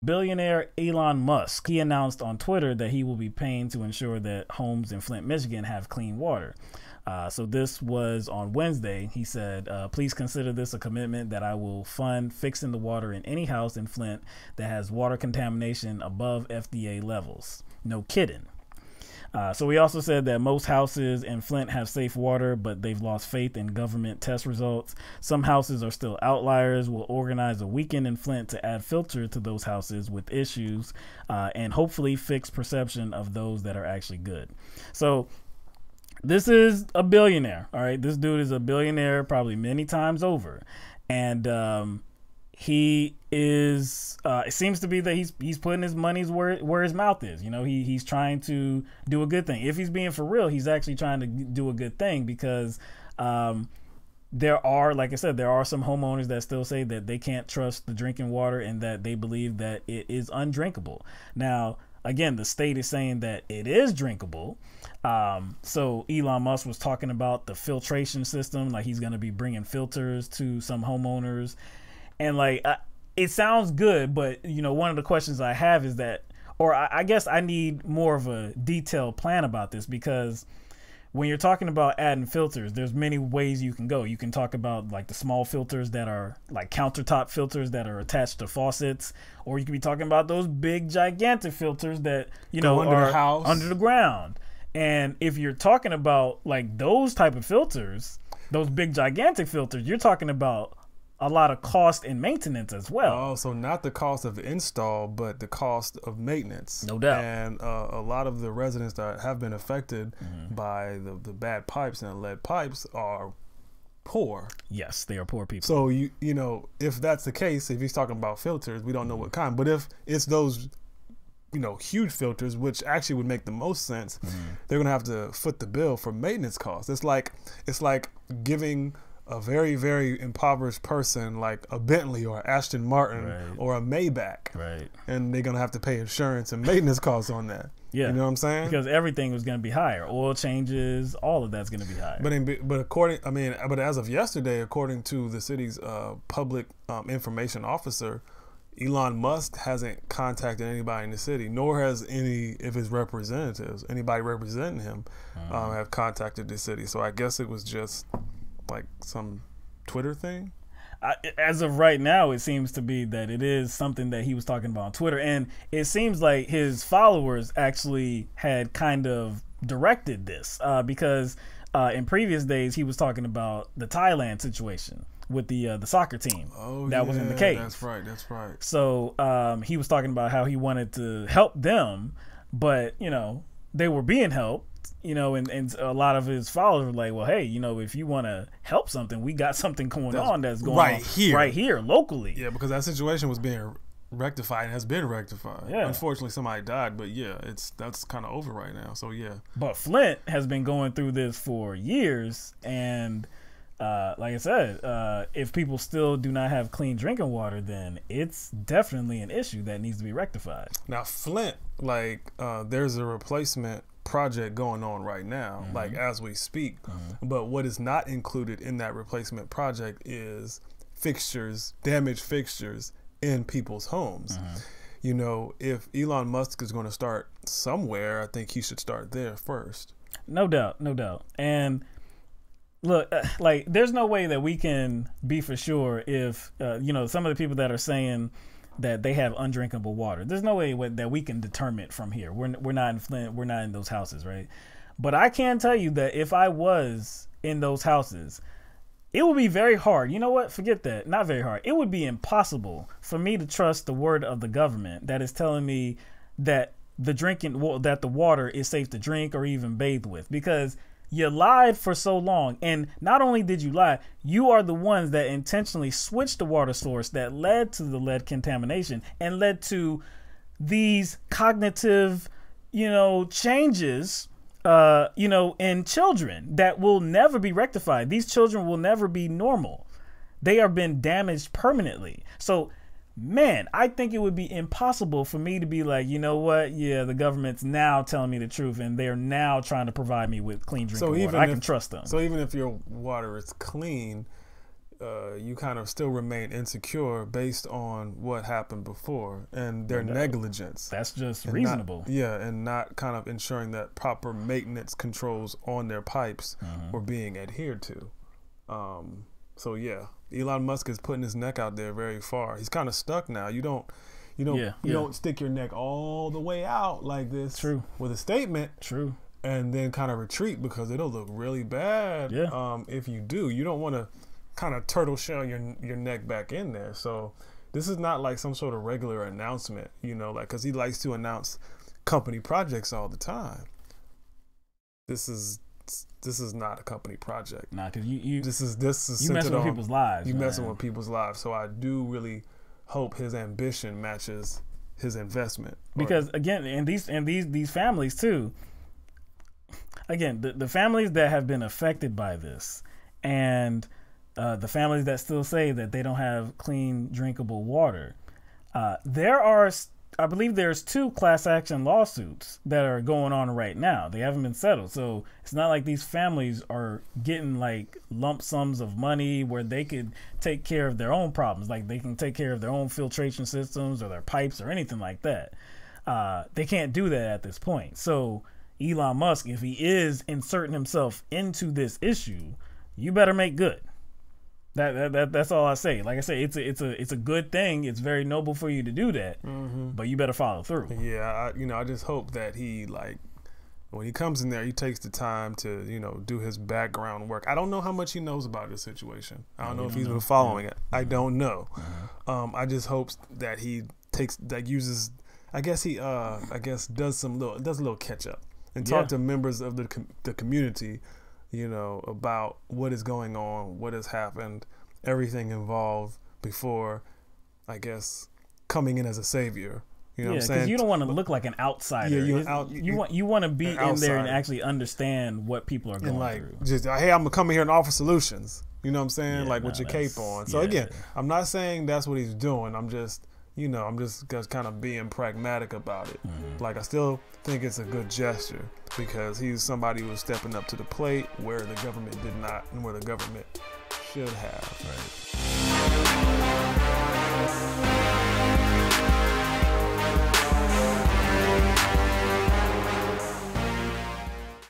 Billionaire Elon Musk, he announced on Twitter that he will be paying to ensure that homes in Flint, Michigan have clean water. So this was on Wednesday. He said, please consider this a commitment that I will fund fixing the water in any house in Flint that has water contamination above FDA levels. No kidding. So he also said that most houses in Flint have safe water, but they've lost faith in government test results. Some houses are still outliers. We'll organize a weekend in Flint to add filter to those houses with issues and hopefully fix perception of those that are actually good. So this is a billionaire. All right. This dude is a billionaire probably many times over. And he is it seems to be that he's putting his money's where his mouth is. You know, he's trying to do a good thing. If he's being for real, he's actually trying to do a good thing, because there are, like I said, there are some homeowners that still say that they can't trust the drinking water and that they believe that it is undrinkable. Now, again, the state is saying that it is drinkable. So Elon Musk was talking about the filtration system, like he's going to be bringing filters to some homeowners. And like, it sounds good, but you know, one of the questions I have is that, or I guess I need more of a detailed plan about this, because when you're talking about adding filters, there's many ways you can go. You can talk about like the small filters that are like countertop filters that are attached to faucets, or you could be talking about those big gigantic filters that, you know, under are the house, under the ground. And if you're talking about like those type of filters, those big gigantic filters, you're talking about a lot of cost and maintenance as well. Oh, so not the cost of the install, but the cost of maintenance. No doubt. And a lot of the residents that have been affected by the bad pipes and lead pipes are poor. Yes, they are poor people. So you know, if that's the case, if he's talking about filters, we don't know what kind. But if it's those, you know, huge filters, which actually would make the most sense, they're gonna have to foot the bill for maintenance costs. It's like giving a very, very impoverished person like a Bentley or Aston Martin or a Maybach, and they're gonna have to pay insurance and maintenance costs on that. Yeah, you know what I'm saying? Because everything was gonna be higher, oil changes, all of that's gonna be higher. But as of yesterday, according to the city's public information officer, Elon Musk hasn't contacted anybody in the city, nor has any of his representatives, anybody representing him, have contacted the city. So I guess it was just like some Twitter thing. As of right now, it seems to be that it is something that he was talking about on Twitter, and it seems like his followers actually had kind of directed this because in previous days he was talking about the Thailand situation with the soccer team that was in the cave. That's right. So he was talking about how he wanted to help them, but you know, they were being helped. You know, and a lot of his followers were like, well, hey, you know, if you want to help something, we got something going on that's going on right here locally. Yeah, because that situation was being rectified and has been rectified. Yeah. Unfortunately, somebody died, but yeah, that's kind of over right now. So yeah. But Flint has been going through this for years, and like I said, if people still do not have clean drinking water, then it's definitely an issue that needs to be rectified. Now, Flint, like, there's a replacement project going on right now, like as we speak, but what is not included in that replacement project is damaged fixtures in people's homes. You know, if Elon Musk is going to start somewhere, I think he should start there first. No doubt. And look, like, there's no way that we can be for sure if you know, some of the people that are saying that they have undrinkable water, there's no way that we can determine from here. We're not in Flint. We're not in those houses, right? But I can tell you that if I was in those houses, it would be very hard. You know what? Forget that. Not very hard. It would be impossible for me to trust the word of the government that is telling me that that the water is safe to drink or even bathe with, because you lied for so long. And not only did you lie, you are the ones that intentionally switched the water source that led to the lead contamination and led to these cognitive, you know, changes, you know, in children that will never be rectified. These children will never be normal. They have been damaged permanently. So, man, I think it would be impossible for me to be like, you know what? Yeah, the government's now telling me the truth, and they're now trying to provide me with clean drinking water. I can trust them. So even if your water is clean, you kind of still remain insecure based on what happened before and their negligence. That's just reasonable. And not kind of ensuring that proper maintenance controls on their pipes were being adhered to. So yeah, Elon Musk is putting his neck out there very far. He's kind of stuck now. You don't stick your neck all the way out like this. True. With a statement. True. And then kind of retreat, because it'll look really bad. Yeah. If you do, you don't want to kind of turtle shell your neck back in there. So this is not like some sort of regular announcement, like, because he likes to announce company projects all the time. This is not a company project. Nah, because you this is you messing with people's lives. You messing with people's lives. So I do really hope his ambition matches his investment. Because again, and these families too. Again, the families that have been affected by this, and the families that still say that they don't have clean, drinkable water, I believe there's 2 class action lawsuits that are going on right now. They haven't been settled. So it's not like these families are getting like lump sums of money where they could take care of their own problems. Like they can take care of their own filtration systems or their pipes or anything like that. They can't do that at this point. So Elon Musk, if he is inserting himself into this issue, you better make good. That's all I say. Like I say, it's a good thing. It's very noble for you to do that, but you better follow through. Yeah, I just hope that he, like, when he comes in there, he takes the time to do his background work. I don't know how much he knows about this situation. I don't know if he's been following it. I don't know. I just hope that he uses. I guess he does a little catch up and talk to members of the community. About what is going on, what has happened, everything involved before, I guess, coming in as a savior. You know what I'm saying? Because you don't want to look like an outsider. You want to be in there and actually understand what people are going through. Just, hey, I'm going to come in here and offer solutions. You know what I'm saying? With your cape on. So again, I'm not saying that's what he's doing. I'm just kind of being pragmatic about it. Like, I still think it's a good gesture because he's somebody who was stepping up to the plate where the government did not and where the government should have. Right.